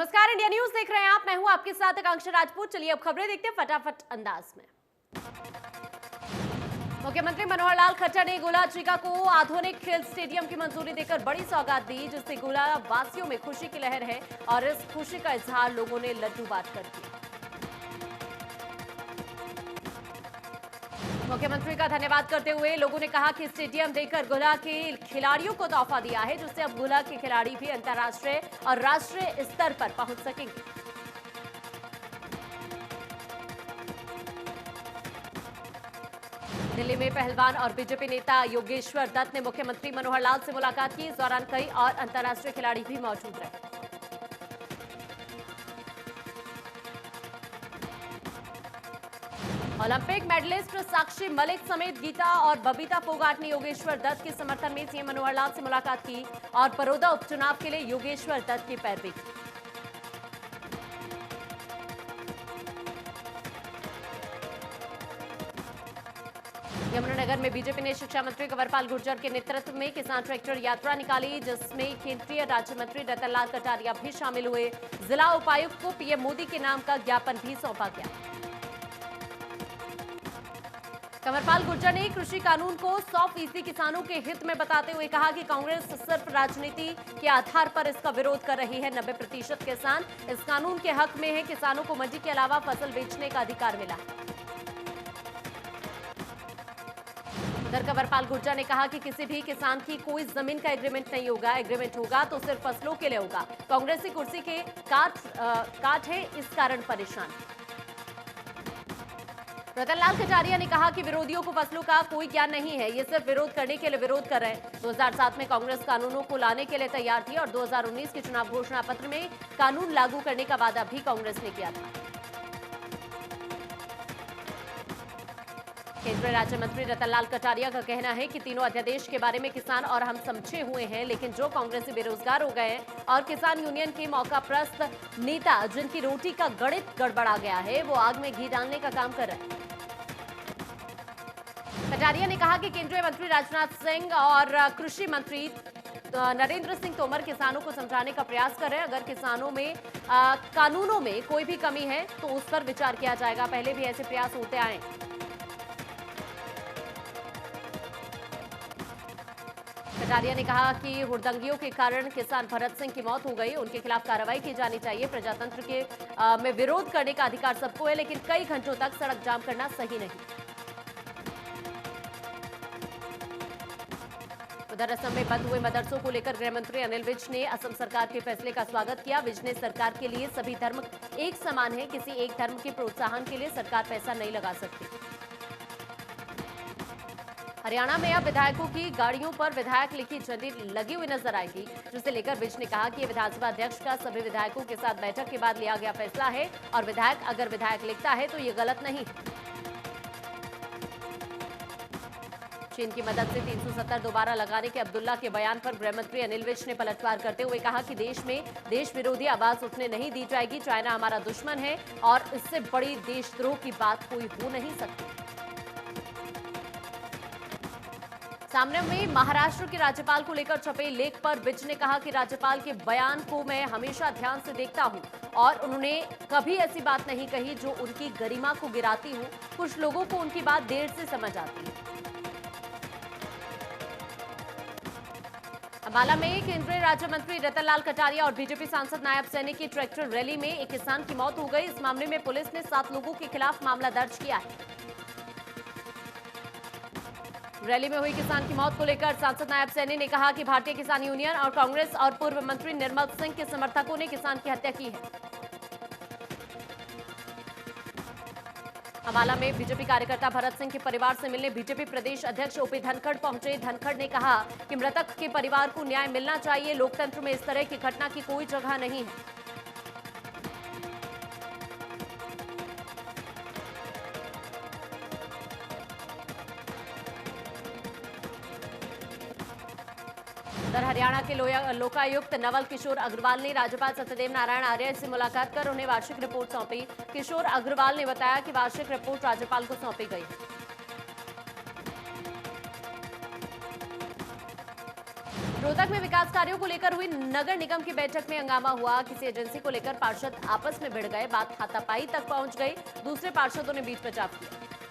नमस्कार, India news देख रहे हैं आप। मैं हूं आपके साथ आकांक्षा राजपूत। चलिए अब खबरें देखते हैं फटाफट अंदाज में। मुख्यमंत्री मनोहर लाल खट्टर ने गोला चिका को आधुनिक खेल स्टेडियम की मंजूरी देकर बड़ी सौगात दी, जिससे गोला वासियों में खुशी की लहर है और इस खुशी का इजहार लोगों ने लड्डू बांटकर किया। मुख्यमंत्री का धन्यवाद करते हुए लोगों ने कहा कि स्टेडियम देकर गोला के खिलाड़ियों को तोहफा दिया है, जिससे अब गोला के खिलाड़ी भी अंतर्राष्ट्रीय और राष्ट्रीय स्तर पर पहुंच सकेंगे। दिल्ली में पहलवान और बीजेपी नेता योगेश्वर दत्त ने मुख्यमंत्री मनोहर लाल से मुलाकात की। इस दौरान कई और अंतर्राष्ट्रीय खिलाड़ी भी मौजूद रहे। ओलंपिक मेडलिस्ट साक्षी मलिक समेत गीता और बबीता फोगाट ने योगेश्वर दत्त के समर्थन में सीएम मनोहर लाल से मुलाकात की और बड़ौदा उपचुनाव के लिए योगेश्वर दत्त की पैरवी की। यमुनानगर में बीजेपी ने शिक्षा मंत्री कंवरपाल गुर्जर के नेतृत्व में किसान ट्रैक्टर यात्रा निकाली, जिसमें केंद्रीय राज्य मंत्री रतनलाल कटारिया भी शामिल हुए। जिला उपायुक्त को पीएम मोदी के नाम का ज्ञापन भी सौंपा गया। कंवरपाल गुर्जर ने कृषि कानून को 100% किसानों के हित में बताते हुए कहा कि कांग्रेस सिर्फ राजनीति के आधार पर इसका विरोध कर रही है। 90% किसान इस कानून के हक में है। किसानों को मंडी के अलावा फसल बेचने का अधिकार मिला। उधर कंवरपाल गुर्जर ने कहा कि किसी भी किसान की कोई जमीन का एग्रीमेंट नहीं होगा। एग्रीमेंट होगा तो सिर्फ फसलों के लिए होगा। कांग्रेस की कुर्सी के काट है, इस कारण परेशान। रतनलाल कटारिया ने कहा कि विरोधियों को फसलों का कोई ज्ञान नहीं है, ये सिर्फ विरोध करने के लिए विरोध कर रहे हैं। 2007 में कांग्रेस कानूनों को लाने के लिए तैयार थी और 2019 के चुनाव घोषणा पत्र में कानून लागू करने का वादा भी कांग्रेस ने किया था। केंद्रीय राज्य मंत्री रतनलाल कटारिया का कहना है कि तीनों अध्यादेश के बारे में किसान और हम समझे हुए हैं, लेकिन जो कांग्रेसी बेरोजगार हो गए हैं और किसान यूनियन के मौकाप्रस्त नेता जिनकी रोटी का गणित गड़बड़ा गया है, वो आग में घी डालने का काम कर रहे हैं। कटारिया ने कहा कि केंद्रीय मंत्री राजनाथ सिंह और कृषि मंत्री नरेंद्र सिंह तोमर किसानों को समझाने का प्रयास कर रहे हैं। अगर किसानों में कानूनों में कोई भी कमी है तो उस पर विचार किया जाएगा। पहले भी ऐसे प्रयास होते आए। कटारिया ने कहा कि हुड़दंगियों के कारण किसान भरत सिंह की मौत हो गई, उनके खिलाफ कार्रवाई की जानी चाहिए। प्रजातंत्र के में विरोध करने का अधिकार सबको है, लेकिन कई घंटों तक सड़क जाम करना सही नहीं। उधर असम में बंद हुए मदरसों को लेकर गृह मंत्री अनिल विज ने असम सरकार के फैसले का स्वागत किया। विज ने सरकार के लिए सभी धर्म एक समान है, किसी एक धर्म के प्रोत्साहन के लिए सरकार पैसा नहीं लगा सकती। हरियाणा में अब विधायकों की गाड़ियों पर विधायक लिखी झंडी लगी हुई नजर आएगी, जिसे लेकर विज ने कहा कि यह विधानसभा अध्यक्ष का सभी विधायकों के साथ बैठक के बाद लिया गया फैसला है और विधायक अगर विधायक लिखता है तो ये गलत नहीं। चीन की मदद से 370 दोबारा लगाने के अब्दुल्ला के बयान पर गृहमंत्री अनिल विज ने पलटवार करते हुए कहा कि देश में देश विरोधी आवाज उठने नहीं दी जाएगी। चाइना हमारा दुश्मन है और इससे बड़ी देशद्रोह की बात कोई हो नहीं सकती। सामने में महाराष्ट्र के राज्यपाल को लेकर छपे लेख पर विज ने कहा कि राज्यपाल के बयान को मैं हमेशा ध्यान से देखता हूं और उन्होंने कभी ऐसी बात नहीं कही जो उनकी गरिमा को गिराती हो। कुछ लोगों को उनकी बात देर से समझ आती है। अंबाला में केंद्रीय राज्य मंत्री रतनलाल कटारिया और बीजेपी सांसद नायब सैनी की ट्रैक्टर रैली में एक किसान की मौत हो गई। इस मामले में पुलिस ने 7 लोगों के खिलाफ मामला दर्ज किया है। रैली में हुई किसान की मौत को लेकर सांसद नायब सैनी ने कहा कि भारतीय किसान यूनियन और कांग्रेस और पूर्व मंत्री निर्मल सिंह के समर्थकों ने किसान की हत्या की है। अंबाला में बीजेपी कार्यकर्ता भरत सिंह के परिवार से मिलने बीजेपी प्रदेश अध्यक्ष ओपी धनखड़ पहुंचे। धनखड़ ने कहा कि मृतक के परिवार को न्याय मिलना चाहिए। लोकतंत्र में इस तरह की घटना की कोई जगह नहीं है। उधर हरियाणा के लोकायुक्त नवल किशोर अग्रवाल ने राज्यपाल सत्यदेव नारायण आर्य से मुलाकात कर उन्हें वार्षिक रिपोर्ट सौंपी। किशोर अग्रवाल ने बताया कि वार्षिक रिपोर्ट राज्यपाल को सौंपी गई है। रोहतक में विकास कार्यों को लेकर हुई नगर निगम की बैठक में हंगामा हुआ। किसी एजेंसी को लेकर पार्षद आपस में भिड़ गए, बात हाथापाई तक पहुंच गई। दूसरे पार्षदों ने बीच बचाव किया।